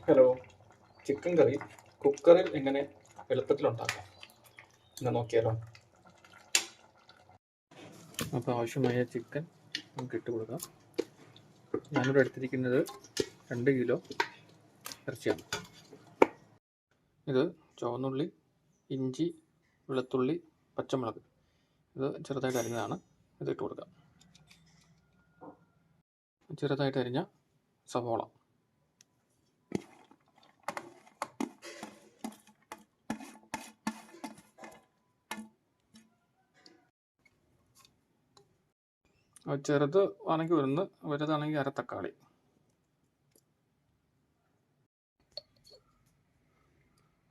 Hello, chicken കറി കുക്കറിൽ എങ്ങനെ എളുപ്പത്തിൽ ഉണ്ടാക്കാം എന്ന് നോക്കിയാലോ. അപ്പോൾ ആവശ്യമായ ചിക്കൻ നമുക്ക് ഇട്ട് കൊടുക്കാം. ഞാനിവിടെ എടുത്തിരിക്കുന്നത് 2 കിലോ ഇറച്ചിയാണ്. ഇത് ചുവന്നുള്ളി, ഇഞ്ചി, വെളുത്തുള്ളി, പച്ചമുളക് ഇത് ചെറുതായിട്ട് അരിഞ്ഞതാണ്. ഇത് ഇട്ട് കൊടുക്കാം. ചെറുതായിട്ട് അരിഞ്ഞ സവോള, ചെറുത് ആണെങ്കിൽ 1, വലുതാണെങ്കിൽ 1/2 തക്കാളി,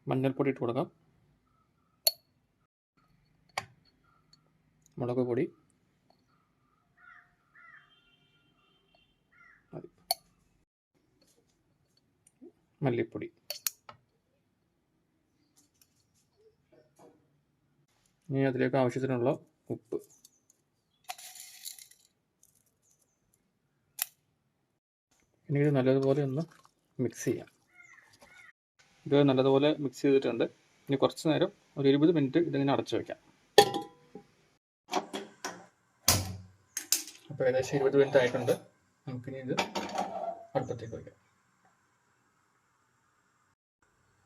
മഞ്ഞൾപ്പൊടി ഇട്ട് കൊടുക്കാം, മുളക് പൊടി, മല്ലിപ്പൊടി. ഇനി അതിലേക്ക് ആവശ്യത്തിനുള്ള ഉപ്പ്. ഇനി ഇത് നല്ലതുപോലെ ഒന്ന് മിക്സ് ചെയ്യാം. ഇത് നല്ലതുപോലെ മിക്സ് ചെയ്തിട്ടുണ്ട്. ഇനി കുറച്ച് നേരം ഒരു 20 മിനിറ്റ് ഇതിങ്ങനെ അടച്ചു വയ്ക്കാം. അപ്പോൾ ഏകദേശം 20 മിനിറ്റ് ആയിട്ടുണ്ട്. നമുക്കിനി ഇത് അടുപ്പത്തേക്ക് വയ്ക്കാം.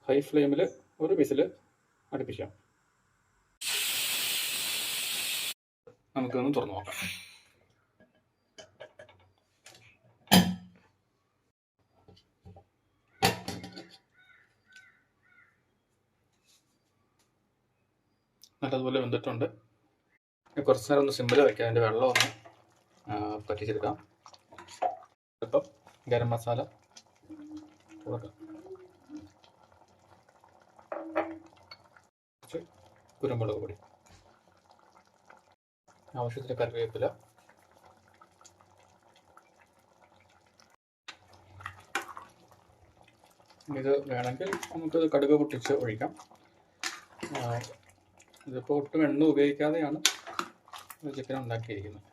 ഹൈ ഫ്ലെയിമിൽ ഒരു വിസിൽ അടുപ്പിക്കാം. നമുക്കൊന്ന് തുറന്നു നോക്കാം. നല്ലതുപോലെ വെന്തിട്ടുണ്ട്. കുറച്ച് നേരം ഒന്ന് സിമ്മിൽ വയ്ക്കാം. അതിൻ്റെ വെള്ളം ഒന്ന് പറ്റിച്ചെടുക്കാം. ഇപ്പം ഗരം മസാല കൊടുക്കാം, കുറച്ച് കുരുമുളക് പൊടി, ആവശ്യത്തിന് കറിവേപ്പില, ഇത് വേണമെങ്കിൽ നമുക്കത് കടുക് പൊട്ടിച്ച് ഒഴിക്കാം. ഇതിപ്പോൾ ഒട്ടും എണ്ണ ഉപയോഗിക്കാതെയാണ് ചിക്കൻ ഉണ്ടാക്കിയിരിക്കുന്നത്.